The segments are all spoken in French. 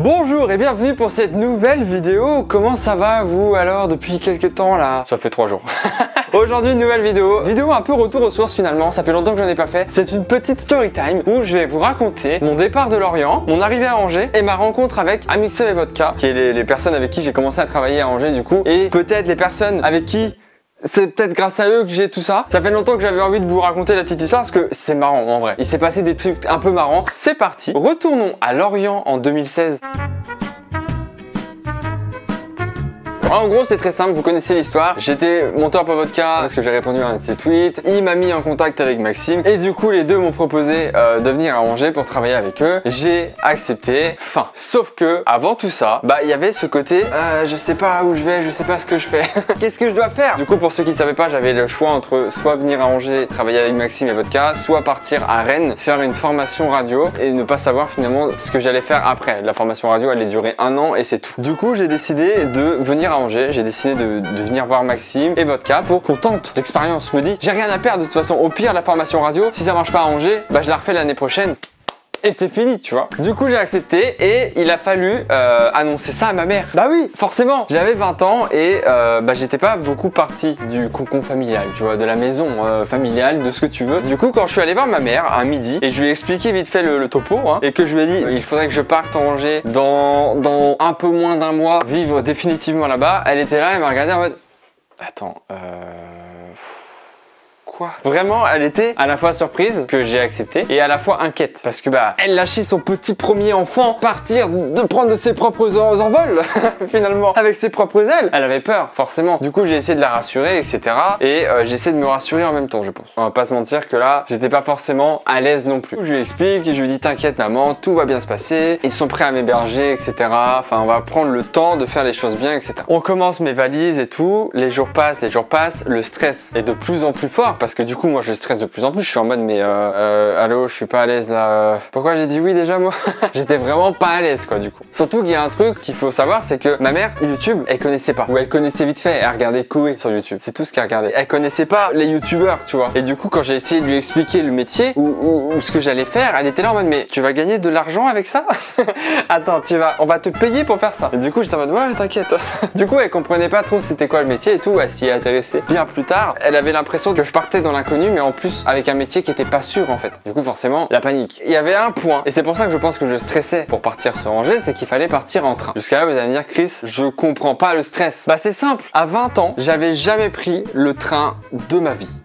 Bonjour et bienvenue pour cette nouvelle vidéo. Comment ça va vous alors depuis quelques temps là? Ça fait 3 jours. Aujourd'hui nouvelle vidéo un peu retour aux sources finalement, ça fait longtemps que je n'en ai pas fait. C'est une petite story time où je vais vous raconter mon départ de Lorient, mon arrivée à Angers et ma rencontre avec Amixem et Vodka, qui est les personnes avec qui j'ai commencé à travailler à Angers du coup, et peut-être les personnes avec qui c'est peut-être grâce à eux que j'ai tout ça. Ça fait longtemps que j'avais envie de vous raconter la petite histoire parce que c'est marrant en vrai. Il s'est passé des trucs un peu marrants. C'est parti. Retournons à Lorient en 2016. En gros, c'était très simple, vous connaissez l'histoire. J'étais monteur pour Vodka parce que j'ai répondu à un de ses tweets. Il m'a mis en contact avec Maxime et du coup, les deux m'ont proposé de venir à Angers pour travailler avec eux. J'ai accepté. Fin. Sauf que, avant tout ça, il y avait ce côté je sais pas où je vais, je sais pas ce que je fais. Qu'est-ce que je dois faire? Du coup, pour ceux qui ne savaient pas, j'avais le choix entre soit venir à Angers, travailler avec Maxime et Vodka, soit partir à Rennes, faire une formation radio et ne pas savoir finalement ce que j'allais faire après. La formation radio allait durer 1 an et c'est tout. Du coup, j'ai décidé de venir à Angers, j'ai décidé de venir voir Maxime et Vodka pour qu'on tente l'expérience. Je me dis, j'ai rien à perdre de toute façon. Au pire, la formation radio, si ça marche pas à Angers, je la refais l'année prochaine. Et c'est fini, tu vois. Du coup, j'ai accepté et il a fallu annoncer ça à ma mère. Bah oui, forcément. J'avais 20 ans et j'étais pas beaucoup parti du cocon familial, tu vois, de la maison familiale, de ce que tu veux. Du coup, quand je suis allé voir ma mère à midi et je lui ai expliqué vite fait le topo et que je lui ai dit il faudrait que je parte en Angers dans un peu moins d'1 mois, vivre définitivement là-bas, elle était là, elle m'a regardé en mode attends, quoi? Vraiment, elle était à la fois surprise que j'ai accepté et à la fois inquiète parce que elle lâchait son petit premier enfant partir de prendre de ses propres envols finalement avec ses propres ailes. Elle avait peur forcément. Du coup, j'ai essayé de la rassurer, etc. Et j'ai essayé de me rassurer en même temps, je pense. On va pas se mentir que là, j'étais pas forcément à l'aise non plus. Je lui explique et je lui dis t'inquiète maman, tout va bien se passer. Ils sont prêts à m'héberger, etc. Enfin, on va prendre le temps de faire les choses bien, etc. On commence mes valises et tout. Les jours passent. Le stress est de plus en plus fort parce que du coup moi je stresse de plus en plus, je suis en mode mais allô, je suis pas à l'aise là, pourquoi j'ai dit oui déjà moi? J'étais vraiment pas à l'aise quoi du coup. Surtout qu'il y a un truc qu'il faut savoir, c'est que ma mère YouTube elle connaissait pas, ou elle connaissait vite fait, elle regardait Koé sur YouTube, c'est tout ce qu'elle regardait. Elle connaissait pas les youtubeurs tu vois, et du coup quand j'ai essayé de lui expliquer le métier ou ce que j'allais faire, elle était là en mode mais tu vas gagner de l'argent avec ça? Attends, on va te payer pour faire ça. Et du coup j'étais en mode ouais t'inquiète. Du coup elle comprenait pas trop c'était quoi le métier et tout, elle s'y est intéressée bien plus tard. Elle avait l'impression que je partais dans l'inconnu mais en plus avec un métier qui était pas sûr en fait. Du coup forcément la panique. Il y avait un point et c'est pour ça que je pense que je stressais pour partir sur Angers, c'est qu'il fallait partir en train. Jusqu'à là vous allez me dire Chris, je comprends pas le stress. C'est simple, à 20 ans j'avais jamais pris le train de ma vie.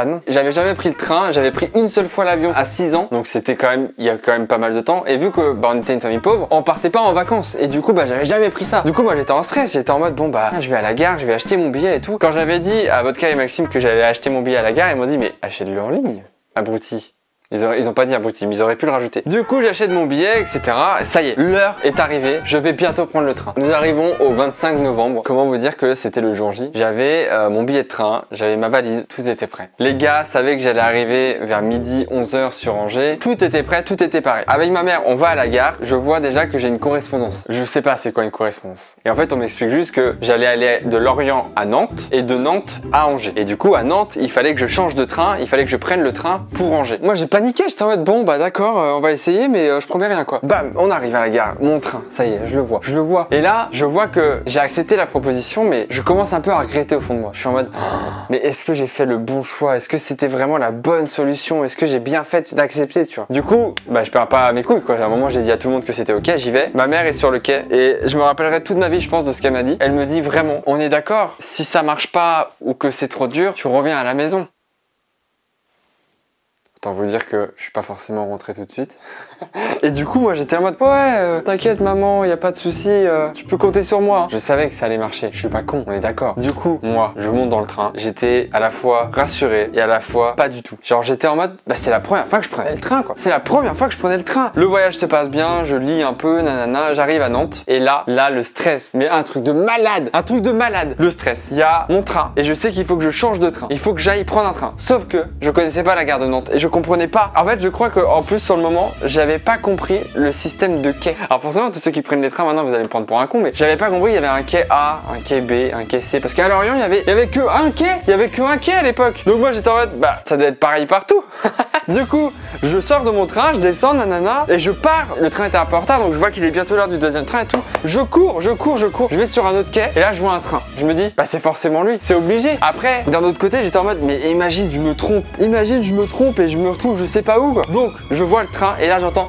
Non, j'avais jamais pris le train, j'avais pris une seule fois l'avion à 6 ans, donc c'était quand même, il y a quand même pas mal de temps, et vu que on était une famille pauvre, on partait pas en vacances, et du coup j'avais jamais pris ça. Du coup moi j'étais en stress, j'étais en mode je vais à la gare, je vais acheter mon billet et tout. Quand j'avais dit à Vodka et Maxime que j'allais acheter mon billet à la gare, ils m'ont dit mais achète-le en ligne, abruti. Ils ont pas dit abruti, mais ils auraient pu le rajouter. Du coup, j'achète mon billet, etc. Ça y est, l'heure est arrivée. Je vais bientôt prendre le train. Nous arrivons au 25 novembre. Comment vous dire que c'était le jour J? J'avais mon billet de train, j'avais ma valise, tout était prêt. Les gars savaient que j'allais arriver vers midi 11h sur Angers. Tout était prêt, tout était pareil. Avec ma mère, on va à la gare. Je vois déjà que j'ai une correspondance. Je sais pas c'est quoi une correspondance. Et en fait, on m'explique juste que j'allais aller de Lorient à Nantes et de Nantes à Angers. Et du coup, à Nantes, il fallait que je change de train, il fallait que je prenne le train pour Angers. Moi, j'ai paniqué, j'étais en mode d'accord, on va essayer, mais je promets rien quoi. Bam, on arrive à la gare, mon train, ça y est, je le vois. Et là, je vois que j'ai accepté la proposition, mais je commence un peu à regretter au fond de moi. Je suis en mode, mais est-ce que j'ai fait le bon choix? Est-ce que c'était vraiment la bonne solution? Est-ce que j'ai bien fait d'accepter, tu vois? Du coup, je perds pas mes couilles quoi. À un moment, j'ai dit à tout le monde que c'était ok, j'y vais. Ma mère est sur le quai et je me rappellerai toute ma vie, je pense, de ce qu'elle m'a dit. Elle me dit vraiment, on est d'accord, si ça marche pas ou que c'est trop dur, tu reviens à la maison. Autant vous dire que je suis pas forcément rentré tout de suite. Et du coup, moi j'étais en mode ouais, t'inquiète maman, y a pas de souci, tu peux compter sur moi. Je savais que ça allait marcher, je suis pas con, on est d'accord. Du coup, moi, je monte dans le train, j'étais à la fois rassuré et à la fois pas du tout. Genre j'étais en mode, c'est la première fois que je prenais le train quoi. C'est la première fois que je prenais le train. Le voyage se passe bien, je lis un peu, nanana, j'arrive à Nantes. Et là, le stress, mais un truc de malade, le stress. Il y a mon train et je sais qu'il faut que je change de train. Il faut que j'aille prendre un train. Sauf que je connaissais pas la gare de Nantes et je je comprenais pas. En fait, je crois qu'en plus, sur le moment, j'avais pas compris le système de quai. Alors forcément, tous ceux qui prennent les trains maintenant, vous allez me prendre pour un con, mais j'avais pas compris, il y avait un quai A, un quai B, un quai C, parce qu'à Lorient, il y avait que un quai, il y avait que un quai à l'époque. Donc moi, j'étais en mode, bah, ça doit être pareil partout. Du coup, je sors de mon train, je descends, nanana, et je pars. Le train était un peu en retard, donc je vois qu'il est bientôt l'heure du deuxième train et tout. Je cours. Je vais sur un autre quai, et là, je vois un train. Je me dis, bah, c'est forcément lui, c'est obligé. Après, d'un autre côté, j'étais en mode, mais imagine, je me trompe et je me retrouve je sais pas où, quoi. Donc, je vois le train, et là, j'entends,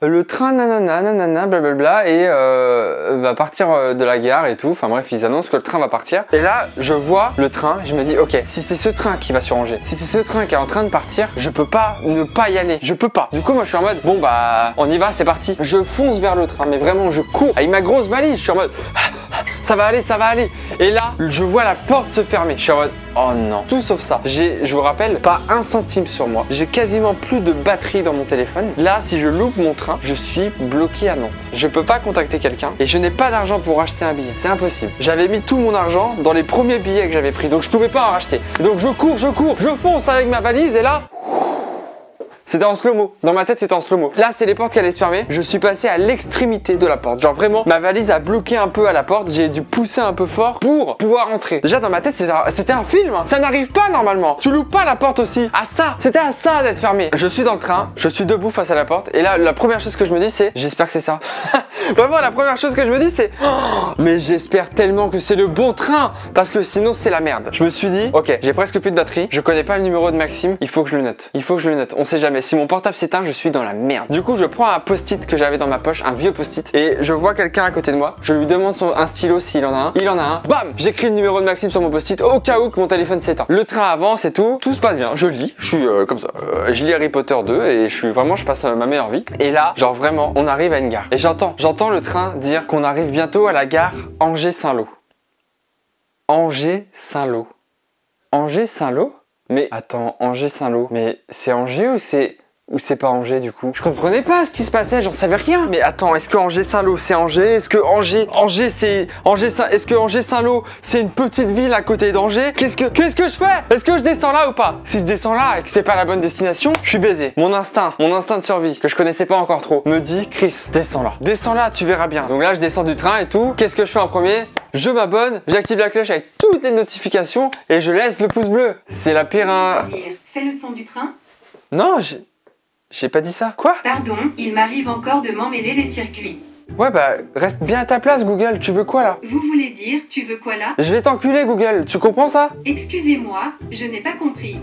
le train nanana blablabla et va partir de la gare et tout. Enfin bref, ils annoncent que le train va partir. Et là, je vois le train, je me dis ok, si c'est ce train qui va sur Angers, si c'est ce train qui est en train de partir, je peux pas ne pas y aller. Je peux pas. Du coup, moi je suis en mode bon bah on y va, c'est parti. Je fonce vers le train, mais vraiment je cours avec ma grosse valise. Je suis en mode ça va aller. Et là, je vois la porte se fermer. Je suis en mode oh non. Tout sauf ça. Je vous rappelle, pas un centime sur moi. J'ai quasiment plus de batterie dans mon téléphone. Là, si je loupe mon train, je suis bloqué à Nantes. Je peux pas contacter quelqu'un et je n'ai pas d'argent pour acheter un billet. C'est impossible. J'avais mis tout mon argent dans les premiers billets que j'avais pris, donc je pouvais pas en racheter. Donc je cours, je fonce avec ma valise et là... C'était en slow-mo. Dans ma tête, c'était en slow-mo. Là, c'est les portes qui allaient se fermer. Je suis passé à l'extrémité de la porte. Genre vraiment, ma valise a bloqué un peu à la porte. J'ai dû pousser un peu fort pour pouvoir entrer. Déjà, dans ma tête, c'était un film. Ça n'arrive pas normalement. Tu loupes pas la porte aussi. À ça. C'était à ça d'être fermé. Je suis dans le train. Je suis debout face à la porte. Et là, la première chose que je me dis, c'est j'espère que c'est ça. Vraiment, la première chose que je me dis, c'est oh, mais j'espère tellement que c'est le bon train. Parce que sinon, c'est la merde. Je me suis dit, ok, j'ai presque plus de batterie. Je connais pas le numéro de Maxime. Il faut que je le note. On sait jamais. Si mon portable s'éteint, je suis dans la merde. Du coup, je prends un post-it que j'avais dans ma poche, un vieux post-it, et je vois quelqu'un à côté de moi. Je lui demande un stylo s'il en a un. Il en a un. Bam! J'écris le numéro de Maxime sur mon post-it au cas où que mon téléphone s'éteint. Le train avance et tout. Tout se passe bien. Je lis. Je suis comme ça. Je lis Harry Potter 2 et je passe ma meilleure vie. Et là, genre vraiment, on arrive à une gare. Et j'entends le train dire qu'on arrive bientôt à la gare Angers-Saint-Lô. Angers-Saint-Lô. Angers-Saint-Lô? Mais attends, Angers-Saint-Lô. Mais c'est Angers ou c'est pas Angers du coup? Je comprenais pas ce qui se passait, j'en savais rien. Mais attends, est-ce que Angers-Saint-Lô c'est Angers? Est-ce que est-ce que Angers-Saint-Lô c'est une petite ville à côté d'Angers? Qu'est-ce que je fais? Est-ce que je descends là ou pas? Si je descends là et que c'est pas la bonne destination, je suis baisé. Mon instinct de survie, que je connaissais pas encore trop, me dit Chris, descends là, tu verras bien. Donc là je descends du train et tout. Qu'est-ce que je fais en premier? Je m'abonne, j'active la cloche avec toutes les notifications et je laisse le pouce bleu. C'est la pire. Fais le son du train. Non, j'ai pas dit ça. Quoi? Pardon, il m'arrive encore de m'emmêler les circuits. Ouais bah, reste bien à ta place Google, tu veux quoi là? Vous voulez dire, tu veux quoi là? Je vais t'enculer Google, tu comprends ça? Excusez-moi, je n'ai pas compris.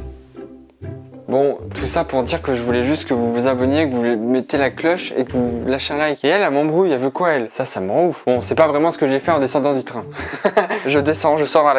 Bon, tout ça pour dire que je voulais juste que vous vous abonniez, que vous mettez la cloche et que vous lâchez un like. Et elle m'embrouille, elle veut quoi elle? Ça me rend ouf. Bon, c'est pas vraiment ce que j'ai fait en descendant du train. Je descends, je sors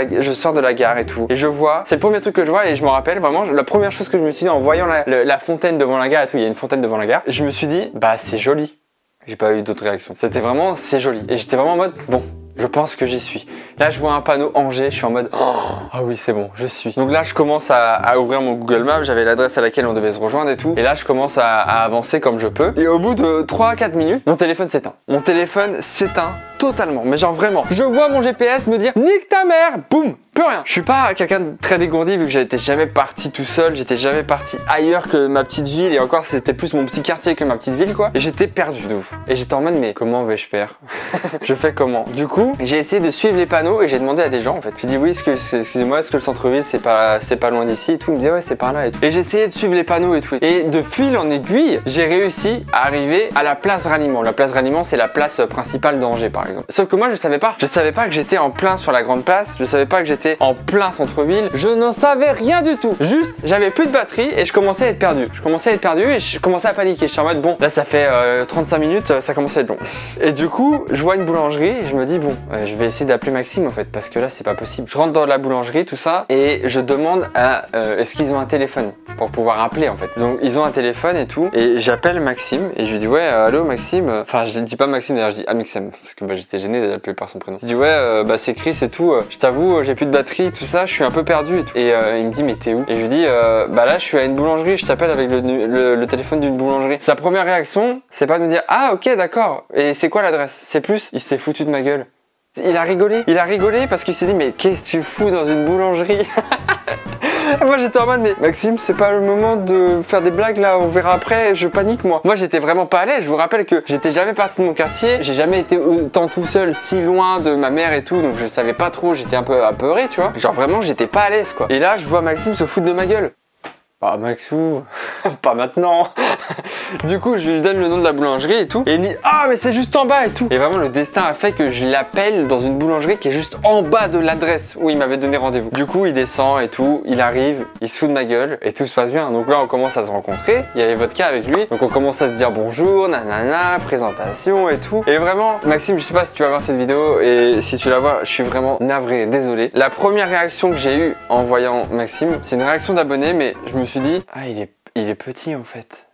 de la gare et tout. Et je vois, c'est le premier truc que je vois et je me rappelle vraiment, la première chose que je me suis dit en voyant la fontaine devant la gare et tout, il y a une fontaine devant la gare, je me suis dit, bah c'est joli. J'ai pas eu d'autres réactions. C'était vraiment, c'est joli. Et j'étais vraiment en mode, bon, je pense que j'y suis. Là, je vois un panneau Angers, je suis en mode oh, ah oui, c'est bon, je suis. Donc là, je commence à ouvrir mon Google Maps, j'avais l'adresse à laquelle on devait se rejoindre et tout. Et là, je commence à avancer comme je peux. Et au bout de 3 à 4 minutes, mon téléphone s'éteint. Mon téléphone s'éteint totalement, mais genre vraiment. Je vois mon GPS me dire nique ta mère, boum, plus rien. Je suis pas quelqu'un de très dégourdi vu que j'étais jamais parti tout seul, j'étais jamais parti ailleurs que ma petite ville et encore c'était plus mon petit quartier que ma petite ville quoi. Et j'étais perdu de ouf. Et j'étais en mode mais comment vais-je faire? Je fais comment? Du coup, j'ai essayé de suivre les panneaux et j'ai demandé à des gens en fait. J'ai dit oui, excusez-moi, est-ce que le centre-ville c'est pas loin d'ici et tout? Ils me disaient ouais, c'est par là et tout. Et j'ai essayé de suivre les panneaux et tout. Et de fil en aiguille, j'ai réussi à arriver à la place Ralliement. La place Ralliement, c'est la place principale d'Angers par exemple. Sauf que moi je savais pas que j'étais en plein sur la grande place, je savais pas que j'étais en plein centre-ville, je n'en savais rien du tout. Juste, j'avais plus de batterie et je commençais à être perdu. Et je commençais à paniquer. Je suis en mode bon, là ça fait 35 minutes, ça commence à être long. Et du coup, je vois une boulangerie et je me dis bon, je vais essayer d'appeler Maxime en fait parce que là c'est pas possible. Je rentre dans la boulangerie, tout ça, et je demande à est-ce qu'ils ont un téléphone pour pouvoir appeler en fait. Donc ils ont un téléphone et tout, et j'appelle Maxime et je lui dis ouais, allô Maxime. Enfin, je ne dis pas Maxime d'ailleurs, je dis Amixem parce que bah, j'étais gêné d'appeler par son prénom. Je dis ouais, bah c'est Chris et tout. Je t'avoue, j'ai plus de batterie, tout ça, je suis un peu perdu et tout. Et il me dit mais t'es où? Et je lui dis bah là je suis à une boulangerie, je t'appelle avec le téléphone d'une boulangerie. Sa première réaction, c'est pas de me dire ah ok d'accord. Et c'est quoi l'adresse? C'est plus, il s'est foutu de ma gueule. Il a rigolé parce qu'il s'est dit mais qu'est-ce que tu fous dans une boulangerie? Moi j'étais en mode mais Maxime c'est pas le moment de faire des blagues là, on verra après, je panique moi. Moi j'étais vraiment pas à l'aise, je vous rappelle que j'étais jamais parti de mon quartier, j'ai jamais été autant tout seul, si loin de ma mère et tout, donc je savais pas trop, j'étais un peu apeuré tu vois. Genre vraiment j'étais pas à l'aise quoi. Et là je vois Maxime se foutre de ma gueule. Ah Maxou, pas maintenant. Du coup je lui donne le nom de la boulangerie et tout. Et il me dit ah mais c'est juste en bas et tout. Et vraiment le destin a fait que je l'appelle dans une boulangerie qui est juste en bas de l'adresse où il m'avait donné rendez-vous. Du coup il descend et tout, il arrive, il se fout de ma gueule et tout se passe bien. Donc là on commence à se rencontrer, il y avait Vodka avec lui. Donc on commence à se dire bonjour, nanana, présentation et tout. Et vraiment Maxime je sais pas si tu vas voir cette vidéo et si tu la vois je suis vraiment navré, désolé. La première réaction que j'ai eue en voyant Maxime, c'est une réaction d'abonné mais je me suis dit ah il est petit en fait.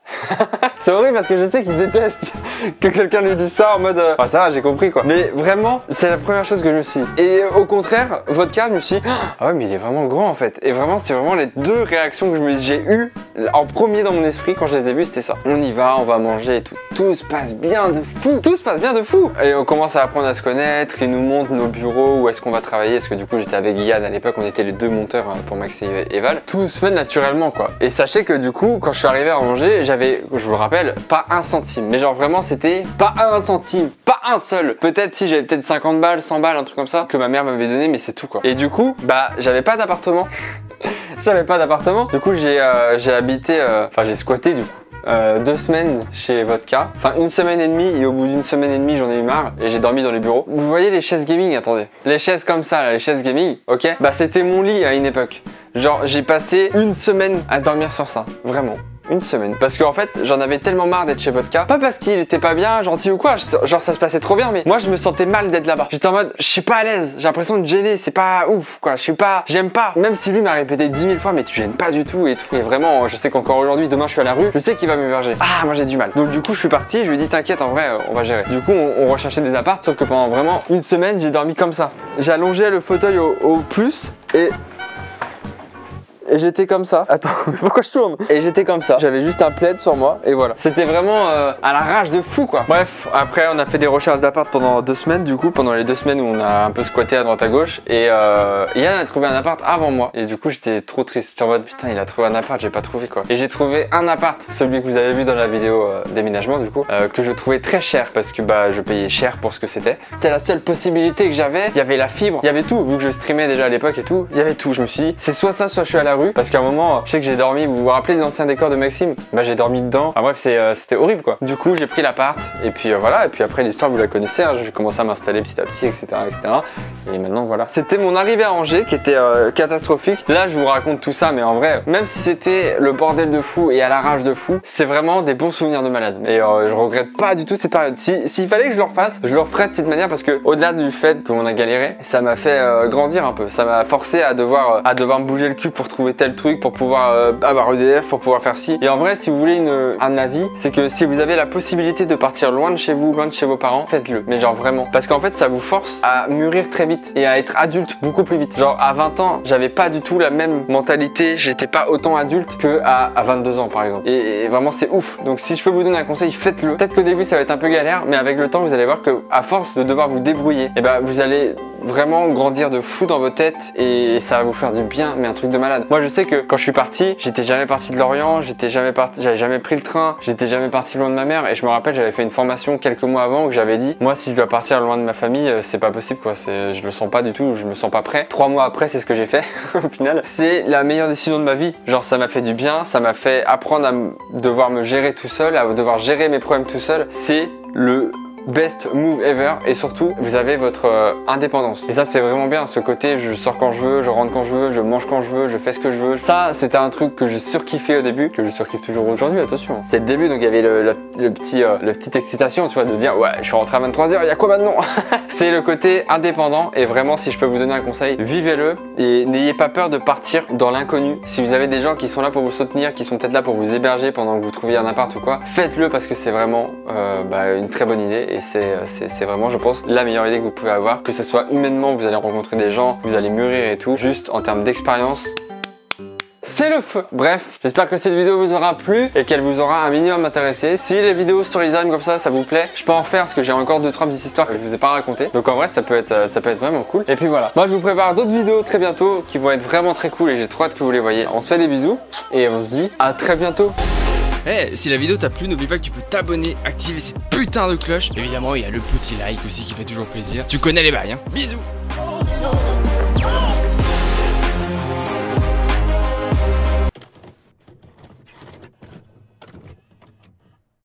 C'est horrible parce que je sais qu'il déteste que quelqu'un lui dise ça en mode ah ça va j'ai compris quoi. Mais vraiment c'est la première chose que je me suis dit. Et au contraire Vodka je me suis dit ah ouais mais il est vraiment grand en fait. Et vraiment c'est vraiment les deux réactions que j'ai eues en premier dans mon esprit quand je les ai vues, c'était ça. On y va, on va manger et tout. Tout se passe bien de fou. Tout se passe bien de fou. Et on commence à apprendre à se connaître. Il nous montre nos bureaux, où est-ce qu'on va travailler. Parce que du coup j'étais avec Yann à l'époque, on était les deux monteurs pour Max et Val. Tout se fait naturellement quoi. Et sachez que du coup quand je suis arrivé à Angers, j'avais, je vous le rappelle, pas un centime. Mais genre vraiment c'était pas un centime, pas un seul. Peut-être si j'avais peut-être 50 balles, 100 balles, un truc comme ça que ma mère m'avait donné, mais c'est tout quoi. Et du coup bah j'avais pas d'appartement. J'avais pas d'appartement. Du coup j'ai habité, enfin j'ai squatté du coup. 2 semaines chez Vodka, enfin 1 semaine et demie, et au bout d'1 semaine et demie j'en ai eu marre et j'ai dormi dans les bureaux. Vous voyez les chaises gaming, attendez, les chaises comme ça là, les chaises gaming, ok, bah c'était mon lit à une époque. Genre j'ai passé 1 semaine à dormir sur ça, vraiment. 1 semaine. Parce qu'en fait, j'en avais tellement marre d'être chez Vodka. Pas parce qu'il était pas bien, gentil ou quoi, genre ça se passait trop bien, mais moi je me sentais mal d'être là-bas. J'étais en mode, je suis pas à l'aise, j'ai l'impression de gêner, c'est pas ouf quoi, j'aime pas. Même si lui m'a répété 10 000 fois, mais tu gênes pas du tout et tout. Et vraiment, je sais qu'encore aujourd'hui, demain je suis à la rue, je sais qu'il va m'héberger. Ah, moi j'ai du mal. Donc du coup, je suis parti, je lui ai dit, t'inquiète, en vrai, on va gérer. Du coup, on recherchait des apparts, sauf que pendant vraiment 1 semaine, j'ai dormi comme ça. J'ai allongé le fauteuil au plus et j'étais comme ça. Attends, pourquoi je tourne? Et j'étais comme ça. J'avais juste un plaid sur moi et voilà. C'était vraiment à la rage de fou quoi. Bref, après on a fait des recherches d'appart pendant 2 semaines du coup. Pendant les 2 semaines où on a un peu squatté à droite à gauche. Et Yann a trouvé un appart avant moi. Et du coup j'étais trop triste. J'étais en mode putain il a trouvé un appart, j'ai pas trouvé quoi. Et j'ai trouvé un appart, celui que vous avez vu dans la vidéo déménagement du coup, que je trouvais très cher. Parce que bah je payais cher pour ce que c'était. C'était la seule possibilité que j'avais. Il y avait la fibre, il y avait tout. Vu que je streamais déjà à l'époque et tout, il y avait tout. Je me suis dit c'est soit ça, soit je suis à la rue. Parce qu'à un moment, je sais que j'ai dormi, vous vous rappelez des anciens décors de Maxime? Bah j'ai dormi dedans. Ah bref, c'était horrible quoi. Du coup, j'ai pris l'appart et puis voilà. Et puis après l'histoire, vous la connaissez, hein, j'ai commencé à m'installer petit à petit, etc., etc. Et maintenant voilà. C'était mon arrivée à Angers qui était catastrophique. Là, je vous raconte tout ça, mais en vrai, même si c'était le bordel de fou et à la rage de fou, c'est vraiment des bons souvenirs de malade. Et je regrette pas du tout cette période. S'il fallait que je le refasse, je le referais de cette manière parce que au-delà du fait qu'on a galéré, ça m'a fait grandir un peu. Ça m'a forcé à devoir me bouger le cul pour trouver tel truc, pour pouvoir avoir EDF, pour pouvoir faire ci. Et en vrai, si vous voulez un avis, c'est que si vous avez la possibilité de partir loin de chez vous, loin de chez vos parents, faites-le. Mais genre vraiment. Parce qu'en fait, ça vous force à mûrir très vite et à être adulte beaucoup plus vite. Genre à 20 ans, j'avais pas du tout la même mentalité, j'étais pas autant adulte que à 22 ans par exemple. Et vraiment, c'est ouf. Donc si je peux vous donner un conseil, faites-le. Peut-être qu'au début, ça va être un peu galère, mais avec le temps, vous allez voir que à force de devoir vous débrouiller, et ben vous allez vraiment grandir de fou dans vos têtes et ça va vous faire du bien, mais un truc de malade. Moi je sais que quand je suis parti, j'étais jamais parti de Lorient, j'avais jamais pris le train, j'étais jamais parti loin de ma mère et je me rappelle j'avais fait une formation quelques mois avant où j'avais dit moi si je dois partir loin de ma famille c'est pas possible quoi, je le sens pas du tout, je me sens pas prêt. 3 mois après c'est ce que j'ai fait au final. C'est la meilleure décision de ma vie, genre ça m'a fait du bien, ça m'a fait apprendre à devoir me gérer tout seul, à devoir gérer mes problèmes tout seul. C'est le best move ever et surtout vous avez votre indépendance et ça c'est vraiment bien, ce côté je sors quand je veux, je rentre quand je veux, je mange quand je veux, je fais ce que je veux. Ça c'était un truc que j'ai surkiffé au début, que je surkiffe toujours aujourd'hui, attention. C'était le début donc il y avait le petite excitation tu vois de dire ouais je suis rentré à 23 h, il y a quoi maintenant? C'est le côté indépendant et vraiment si je peux vous donner un conseil, vivez-le et n'ayez pas peur de partir dans l'inconnu. Si vous avez des gens qui sont là pour vous soutenir, qui sont peut-être là pour vous héberger pendant que vous trouviez un appart ou quoi, faites-le parce que c'est vraiment une très bonne idée. Et c'est vraiment je pense la meilleure idée que vous pouvez avoir, que ce soit humainement vous allez rencontrer des gens, vous allez mûrir et tout, juste en termes d'expérience c'est le feu. Bref, j'espère que cette vidéo vous aura plu et qu'elle vous aura un minimum intéressé. Si les vidéos storytime comme ça vous plaît, je peux en refaire parce que j'ai encore 2-3 petites histoires que je vous ai pas racontées. Donc en vrai, ça peut être vraiment cool. Et puis voilà. Moi, je vous prépare d'autres vidéos très bientôt qui vont être vraiment très cool et j'ai trop hâte que vous les voyez. On se fait des bisous et on se dit à très bientôt. Eh, si la vidéo t'a plu, n'oublie pas que tu peux t'abonner, activer cette putain de cloche. Évidemment, il y a le petit like aussi qui fait toujours plaisir. Tu connais les bails, hein. Bisous.